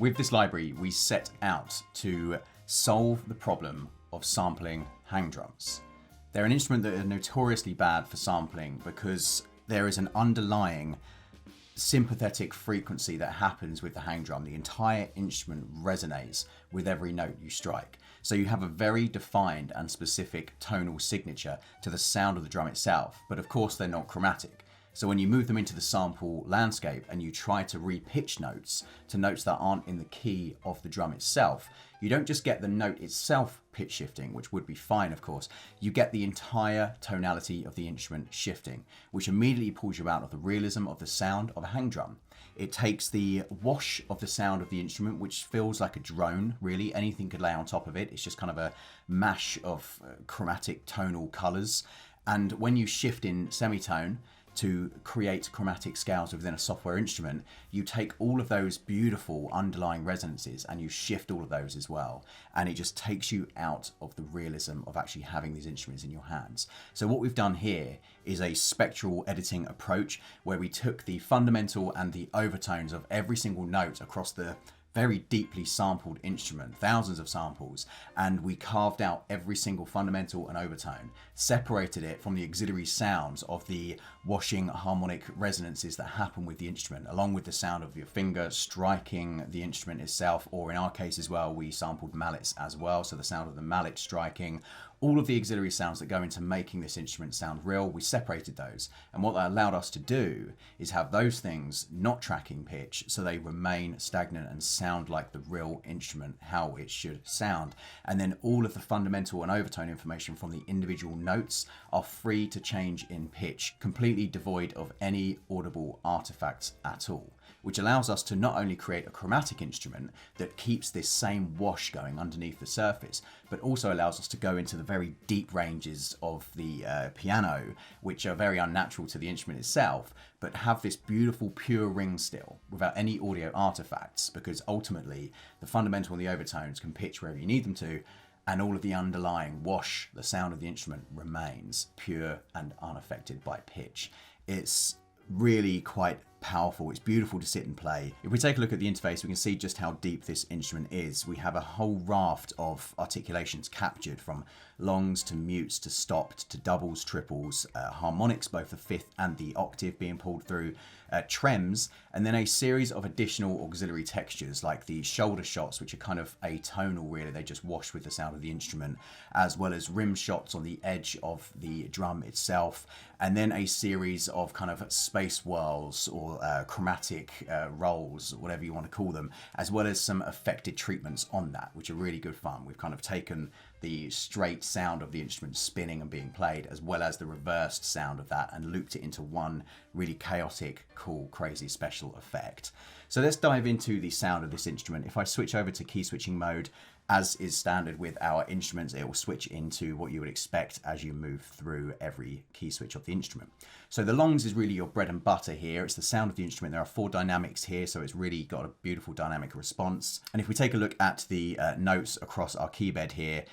with this library, we set out to solve the problem of sampling hang drums. They're an instrument that are notoriously bad for sampling because there is an underlying sympathetic frequency that happens with the hang drum. The entire instrument resonates with every note you strike. So you have a very defined and specific tonal signature to the sound of the drum itself, but of course they're not chromatic. So when you move them into the sample landscape and you try to re-pitch notes to notes that aren't in the key of the drum itself, you don't just get the note itself pitch shifting, which would be fine of course, you get the entire tonality of the instrument shifting, which immediately pulls you out of the realism of the sound of a hang drum. It takes the wash of the sound of the instrument, which feels like a drone, really. Anything could lay on top of it. It's just kind of a mash of chromatic tonal colors. And when you shift in semitone to create chromatic scales within a software instrument, you take all of those beautiful underlying resonances and you shift all of those as well. And it just takes you out of the realism of actually having these instruments in your hands. So what we've done here is a spectral editing approach where we took the fundamental and the overtones of every single note across the very deeply sampled instrument, thousands of samples, and we carved out every single fundamental and overtone, separated it from the auxiliary sounds of the washing harmonic resonances that happen with the instrument, along with the sound of your finger striking the instrument itself, or in our case as well, we sampled mallets as well, so the sound of the mallet striking, all of the auxiliary sounds that go into making this instrument sound real, we separated those. And what that allowed us to do is have those things not tracking pitch, so they remain stagnant and sound like the real instrument, how it should sound. And then all of the fundamental and overtone information from the individual notes are free to change in pitch, completely devoid of any audible artifacts at all, which allows us to not only create a chromatic instrument that keeps this same wash going underneath the surface, but also allows us to go into the very deep ranges of the piano, which are very unnatural to the instrument itself, but have this beautiful pure ring still without any audio artifacts, because ultimately the fundamental and the overtones can pitch wherever you need them to, and all of the underlying wash, the sound of the instrument, remains pure and unaffected by pitch. It's really quite powerful. It's beautiful to sit and play. If we take a look at the interface, we can see just how deep this instrument is. We have a whole raft of articulations captured, from longs to mutes to stopped to doubles, triples, harmonics, both the fifth and the octave being pulled through, trems, and then a series of additional auxiliary textures like the shoulder shots, which are kind of atonal really, they just wash with the sound of the instrument, as well as rim shots on the edge of the drum itself, and then a series of kind of space whirls or chromatic rolls, whatever you want to call them, as well as some affected treatments on that, which are really good fun. We've kind of taken the straight sound of the instrument spinning and being played, as well as the reversed sound of that, and looped it into one really chaotic, cool, crazy special effect. So let's dive into the sound of this instrument. If I switch over to key switching mode, as is standard with our instruments, it will switch into what you would expect as you move through every key switch of the instrument. So the longs is really your bread and butter here. It's the sound of the instrument. There are 4 dynamics here, so it's really got a beautiful dynamic response. And if we take a look at the notes across our key bed here,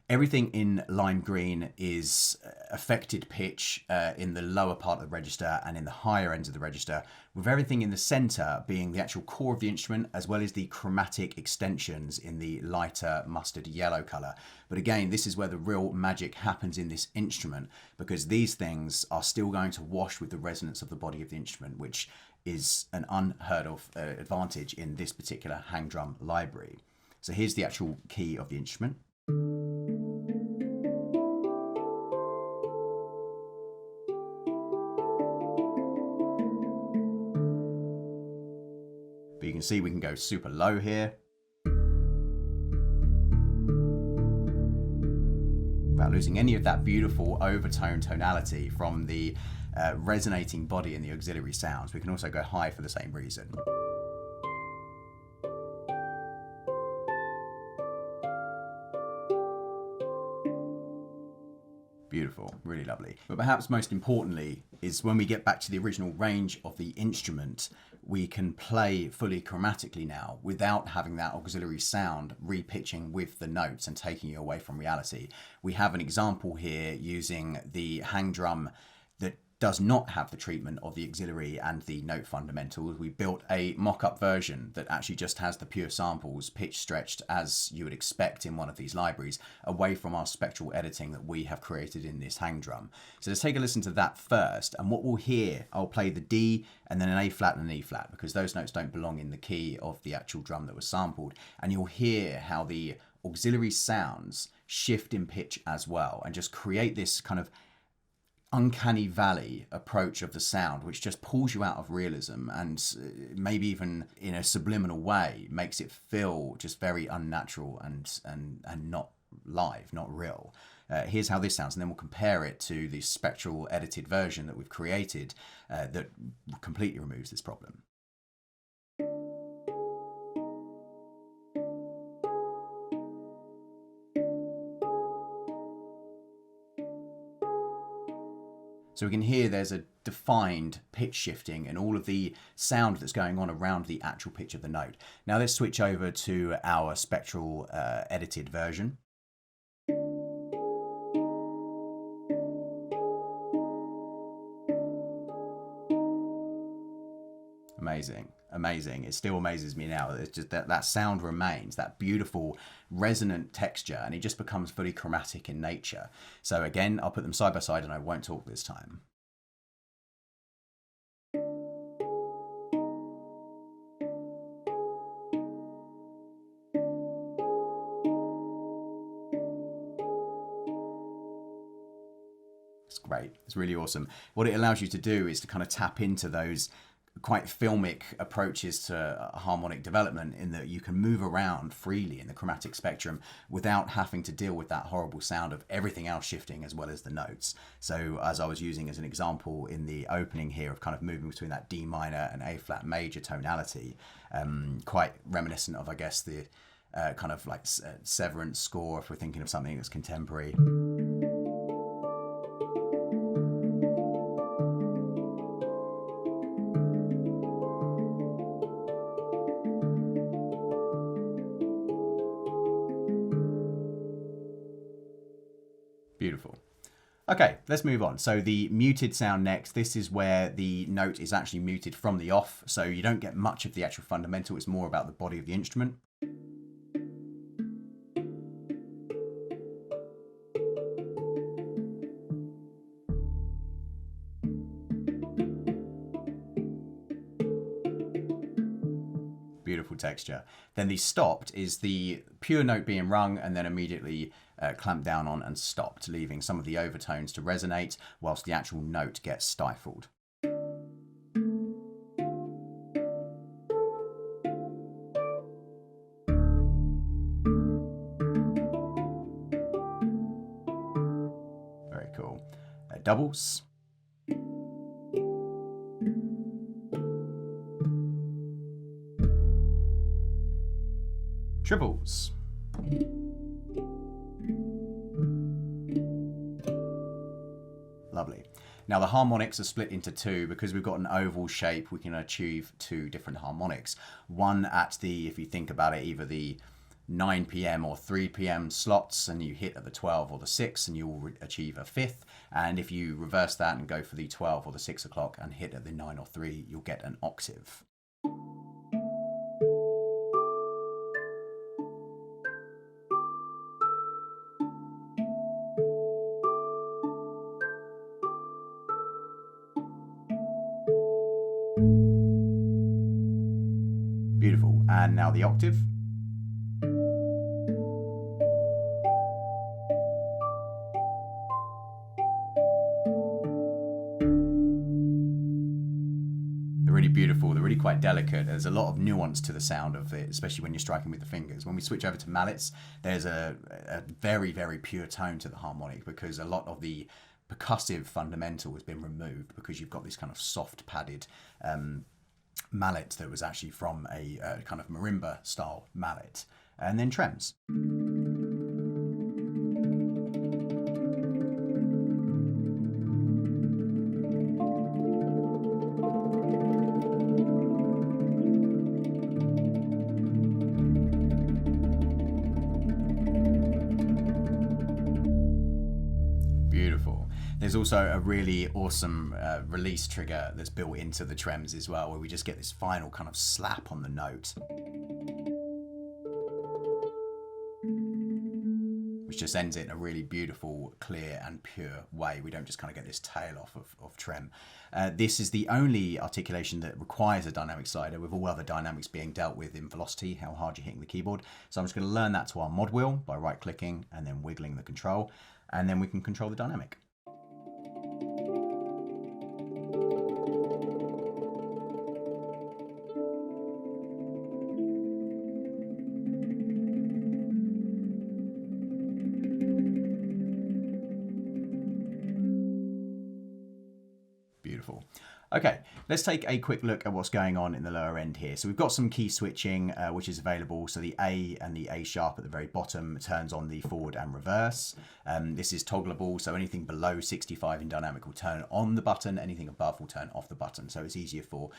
everything in lime green is affected pitch in the lower part of the register and in the higher ends of the register, with everything in the center being the actual core of the instrument, as well as the chromatic extensions in the lighter mustard yellow color. But again, this is where the real magic happens in this instrument, because these things are still going to wash with the resonance of the body of the instrument, which is an unheard of advantage in this particular hang drum library. So here's the actual key of the instrument. But you can see we can go super low here without losing any of that beautiful overtone tonality from the resonating body and the auxiliary sounds. We can also go high for the same reason. Beautiful, really lovely. But perhaps most importantly is when we get back to the original range of the instrument, we can play fully chromatically now without having that auxiliary sound repitching with the notes and taking you away from reality. We have an example here using the hang drum that does not have the treatment of the auxiliary and the note fundamentals. We built a mock-up version that actually just has the pure samples pitch stretched as you would expect in one of these libraries, away from our spectral editing that we have created in this hang drum. So let's take a listen to that first, and what we'll hear, I'll play the D and then an A flat and an E flat, because those notes don't belong in the key of the actual drum that was sampled, and you'll hear how the auxiliary sounds shift in pitch as well and just create this kind of uncanny valley approach of the sound, which just pulls you out of realism and maybe even in a subliminal way makes it feel just very unnatural and not live, not real. Here's how this sounds, and then we'll compare it to the spectral edited version that we've created that completely removes this problem. So we can hear there's a defined pitch shifting and all of the sound that's going on around the actual pitch of the note. Now let's switch over to our spectral edited version. Amazing, amazing. It still amazes me now. It's just that sound remains, that beautiful resonant texture, and it just becomes fully chromatic in nature. So again, I'll put them side by side and I won't talk this time. It's great. It's really awesome. What it allows you to do is to kind of tap into those quite filmic approaches to harmonic development, in that you can move around freely in the chromatic spectrum without having to deal with that horrible sound of everything else shifting as well as the notes. So as I was using as an example in the opening here of kind of moving between that D minor and A flat major tonality, quite reminiscent of, I guess, the kind of like Severance score if we're thinking of something that's contemporary. Beautiful. Okay, let's move on. So the muted sound next. This is where the note is actually muted from the off, so you don't get much of the actual fundamental. It's more about the body of the instrument. Beautiful texture. Then the stopped is the pure note being rung and then immediately clamped down on and stopped, leaving some of the overtones to resonate whilst the actual note gets stifled. Very cool. Doubles. Triples. Lovely. Now the harmonics are split into two. Because we've got an oval shape, we can achieve two different harmonics. One at the, if you think about it, either the 9 p.m. or 3 p.m. slots, and you hit at the 12 or the 6 and you will achieve a fifth. And if you reverse that and go for the 12 or the 6 o'clock and hit at the 9 or 3, you'll get an octave. Beautiful. And now the octave. They're really beautiful. They're really quite delicate. There's a lot of nuance to the sound of it, especially when you're striking with the fingers. When we switch over to mallets, there's a very, very pure tone to the harmonic, because a lot of the percussive fundamental has been removed, because you've got this kind of soft padded mallet that was actually from a kind of marimba style mallet. And then trems. Beautiful. There's also a really awesome release trigger that's built into the trems as well, where we just get this final kind of slap on the note, which just ends it in a really beautiful, clear and pure way. We don't just kind of get this tail off of trem. This is the only articulation that requires a dynamic slider, with all other dynamics being dealt with in velocity, how hard you're hitting the keyboard. So I'm just going to learn that to our mod wheel by right clicking and then wiggling the control, and then we can control the dynamic. Beautiful. Okay, let's take a quick look at what's going on in the lower end here. So we've got some key switching, which is available. So the A and the A sharp at the very bottom turns on the forward and reverse. This is toggleable, so anything below 65 in dynamic will turn on the button, anything above will turn off the button. So it's easier for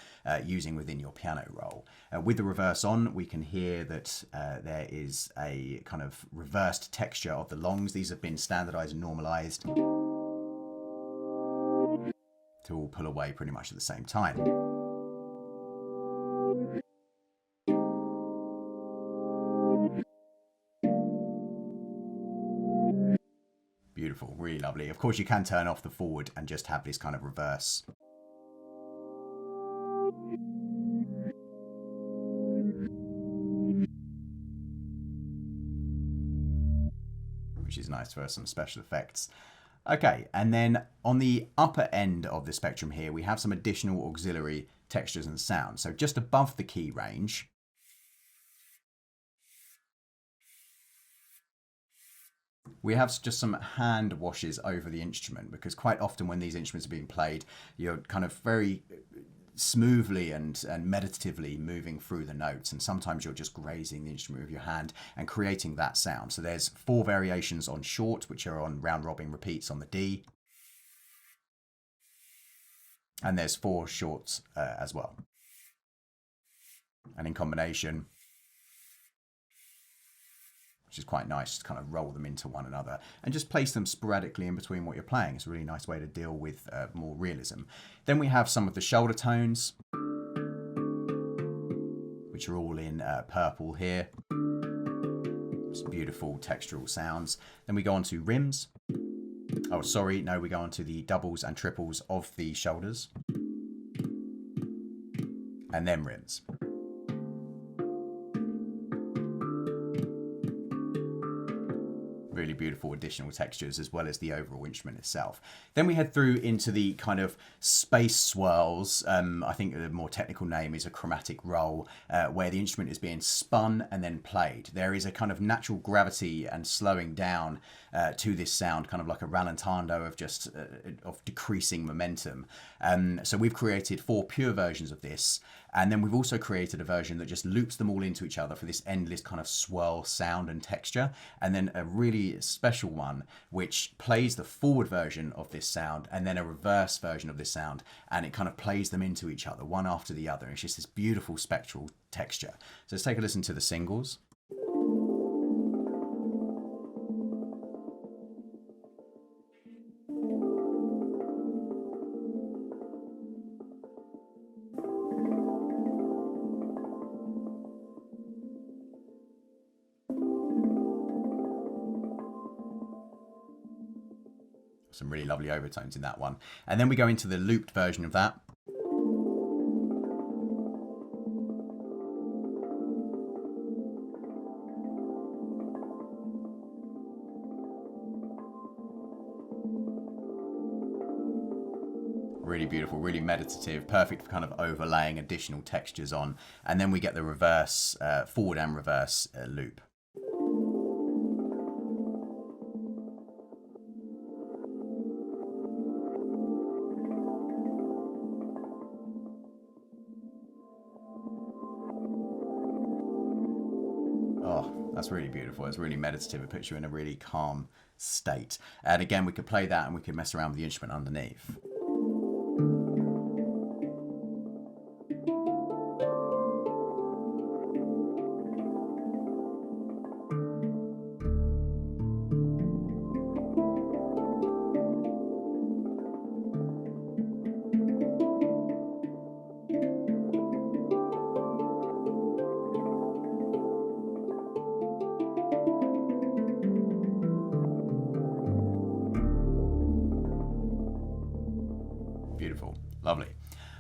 using within your piano roll. With the reverse on, we can hear that there is a kind of reversed texture of the longs. These have been standardized and normalized to all pull away pretty much at the same time. Beautiful, really lovely. Of course, you can turn off the forward and just have this kind of reverse. Which is nice for some special effects. Okay, and then on the upper end of the spectrum here, we have some additional auxiliary textures and sounds. So just above the key range, we have just some hand washes over the instrument, because quite often when these instruments are being played, you're kind of very smoothly and meditatively moving through the notes, and sometimes you're just grazing the instrument with your hand and creating that sound. So there's 4 variations on short, which are on round robin repeats on the D, and there's 4 shorts as well, and in combination, which is quite nice to kind of roll them into one another and just place them sporadically in between what you're playing. It's a really nice way to deal with more realism. Then we have some of the shoulder tones, which are all in purple here. Just beautiful textural sounds. Then we go on to rims. Oh, sorry, no, we go on to the doubles and triples of the shoulders. And then rims. Really beautiful additional textures, as well as the overall instrument itself. Then we head through into the kind of space swirls. I think the more technical name is a chromatic roll, where the instrument is being spun and then played. There is a kind of natural gravity and slowing down to this sound, kind of like a rallentando of just of decreasing momentum. So we've created 4 pure versions of this, and then we've also created a version that just loops them all into each other for this endless kind of swirl sound and texture, and then a really special one which plays the forward version of this sound and then a reverse version of this sound, and it kind of plays them into each other one after the other. It's just this beautiful spectral texture. So let's take a listen to the singles. Some really lovely overtones in that one. And then we go into the looped version of that. Really beautiful, really meditative, perfect for kind of overlaying additional textures on. And then we get the reverse, forward and reverse loop. Oh, that's really beautiful. It's really meditative. It puts you in a really calm state. And again, we could play that and we could mess around with the instrument underneath.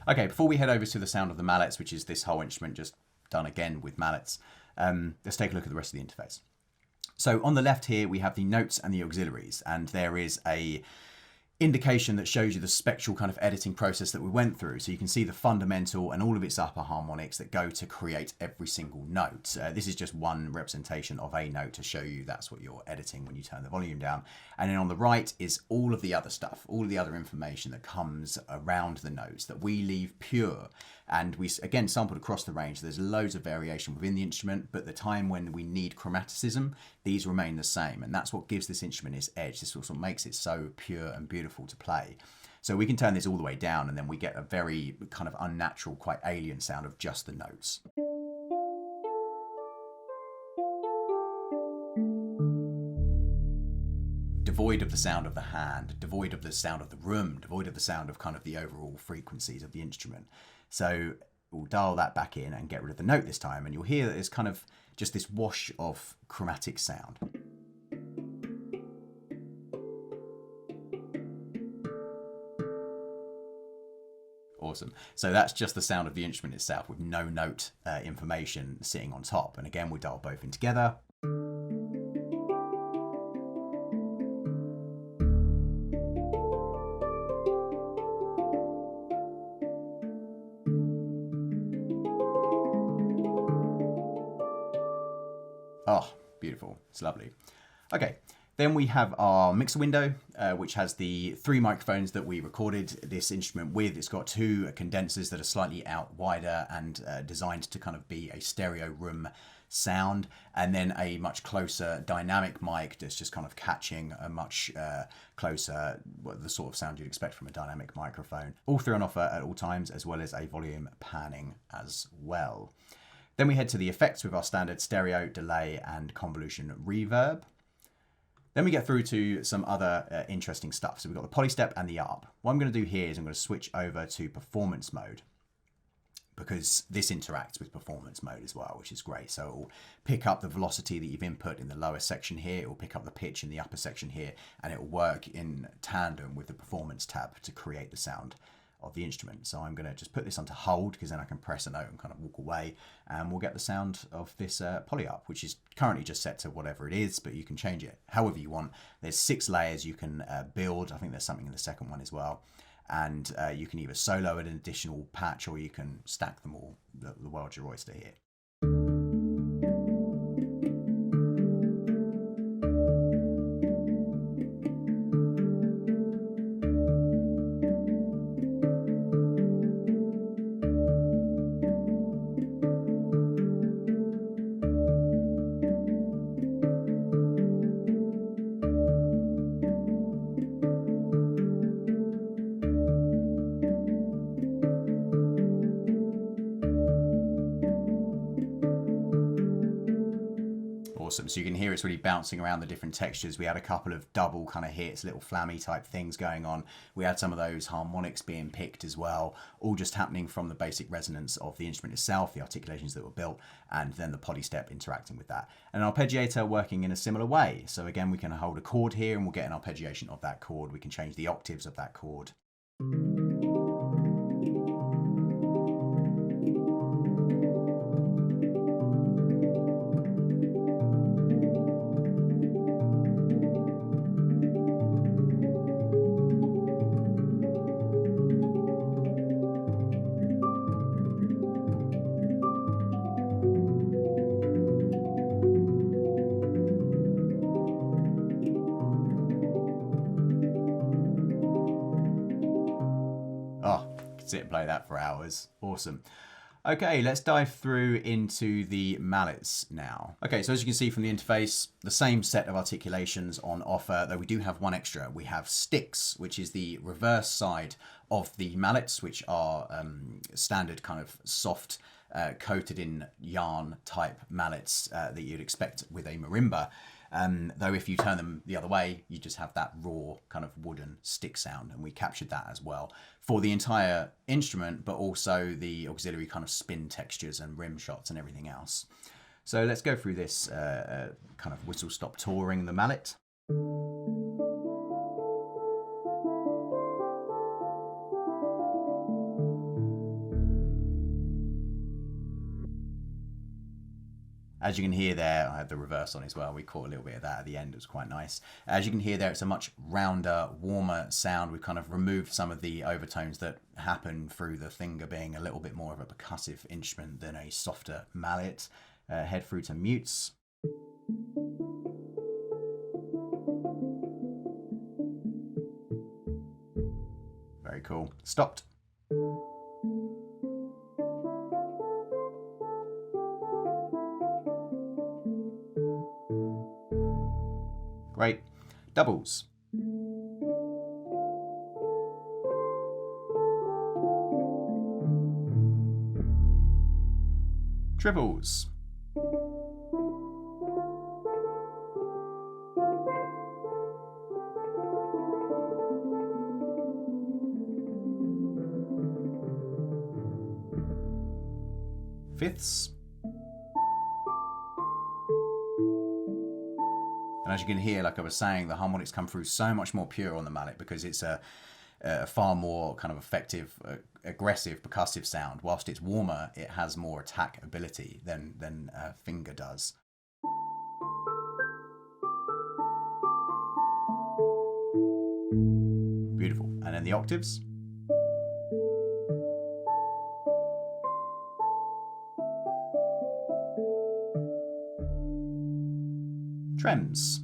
Okay, before we head over to the sound of the mallets, which is this whole instrument just done again with mallets, let's take a look at the rest of the interface. So on the left here, we have the notes and the auxiliaries, and there is a indication that shows you the spectral kind of editing process that we went through. So you can see the fundamental and all of its upper harmonics that go to create every single note. This is just one representation of a note to show you that's what you're editing when you turn the volume down. And then on the right is all of the other stuff, all of the other information that comes around the notes that we leave pure. And we, again, sampled across the range. There's loads of variation within the instrument, but the time when we need chromaticism, these remain the same. And that's what gives this instrument its edge. This also makes it so pure and beautiful to play. So we can turn this all the way down, and then we get a very kind of unnatural, quite alien sound of just the notes. Devoid of the sound of the hand, devoid of the sound of the room, devoid of the sound of kind of the overall frequencies of the instrument. So we'll dial that back in and get rid of the note this time, and you'll hear that there's kind of just this wash of chromatic sound. Awesome. So that's just the sound of the instrument itself with no note information sitting on top. And again, we dial both in together. Oh, beautiful. It's lovely. Okay. Then we have our mixer window, which has the 3 microphones that we recorded this instrument with. It's got 2 condensers that are slightly out wider and designed to kind of be a stereo room sound, and then a much closer dynamic mic that's just kind of catching a much closer, the sort of sound you'd expect from a dynamic microphone. All 3 on offer at all times, as well as a volume panning as well. Then we head to the effects with our standard stereo, delay, and convolution reverb. Then we get through to some other interesting stuff. So we've got the polystep and the ARP. What I'm going to do here is I'm going to switch over to performance mode, because this interacts with performance mode as well, which is great. So it will pick up the velocity that you've input in the lower section here. It will pick up the pitch in the upper section here, and it will work in tandem with the performance tab to create the sound of the instrument. So I'm going to just put this onto hold, because then I can press a note and kind of walk away, and we'll get the sound of this poly ARP, which is currently just set to whatever it is, but you can change it however you want. There's 6 layers you can build. I think there's something in the second one as well. And you can either solo an additional patch, or you can stack them all. The world's your oyster here. Awesome. So you can hear it's really bouncing around the different textures. We had a couple of double kind of hits, little flammy type things going on. We had some of those harmonics being picked as well, all just happening from the basic resonance of the instrument itself, the articulations that were built, and then the polystep interacting with that. And an arpeggiator working in a similar way. So again, we can hold a chord here and we'll get an arpeggiation of that chord. We can change the octaves of that chord. Sit and play that for hours. Awesome. Okay, let's dive through into the mallets now. Okay, so as you can see from the interface, the same set of articulations on offer, though we do have one extra. We have sticks, which is the reverse side of the mallets, which are standard kind of soft, coated in yarn type mallets that you'd expect with a marimba. Though if you turn them the other way, you just have that raw kind of wooden stick sound, and we captured that as well for the entire instrument, but also the auxiliary kind of spin textures and rim shots and everything else. So let's go through this kind of whistle stop touring the mallet. As you can hear there, I had the reverse on as well. We caught a little bit of that at the end. It was quite nice. As you can hear there, it's a much rounder, warmer sound. We've kind of removed some of the overtones that happen through the finger being a little bit more of a percussive instrument than a softer mallet. Head through to mutes. Very cool. Stopped. Great. Doubles. Triples. Fifths. And as you can hear, like I was saying, the harmonics come through so much more pure on the mallet because it's a far more kind of effective, aggressive, percussive sound. Whilst it's warmer, it has more attack ability than a finger does. Beautiful. And then the octaves. Trems.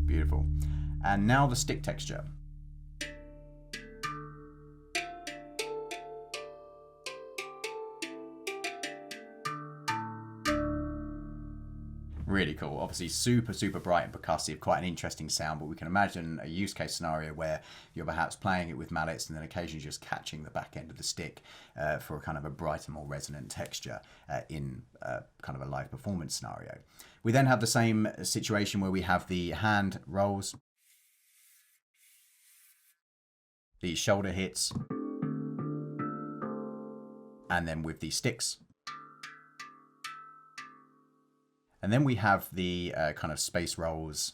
Beautiful. And now the stick texture. Really cool. Obviously super bright and percussive, quite an interesting sound, but we can imagine a use case scenario where you're perhaps playing it with mallets and then occasionally just catching the back end of the stick for a kind of a brighter, more resonant texture in kind of a live performance scenario. We then have the same situation where we have the hand rolls, the shoulder hits, and then with the sticks. And then we have the kind of space rolls,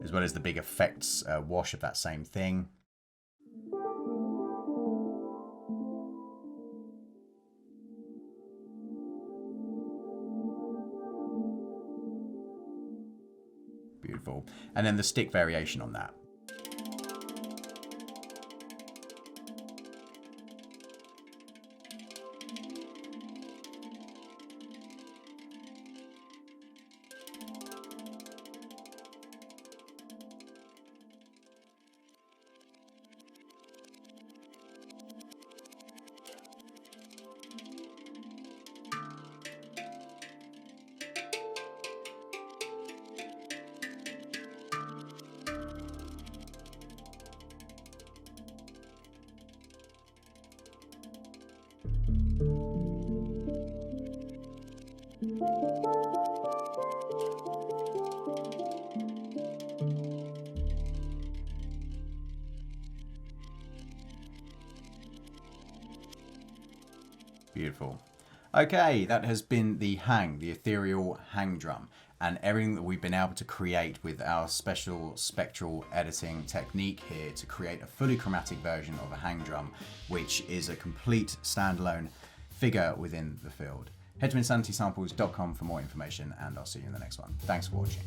as well as the big effects wash of that same thing. Beautiful. And then the stick variation on that. Beautiful. Okay, that has been the ethereal hang drum, and everything that we've been able to create with our special spectral editing technique here to create a fully chromatic version of a hang drum, which is a complete standalone figure within the field. Head to insanitysamples.com for more information, and I'll see you in the next one. Thanks for watching.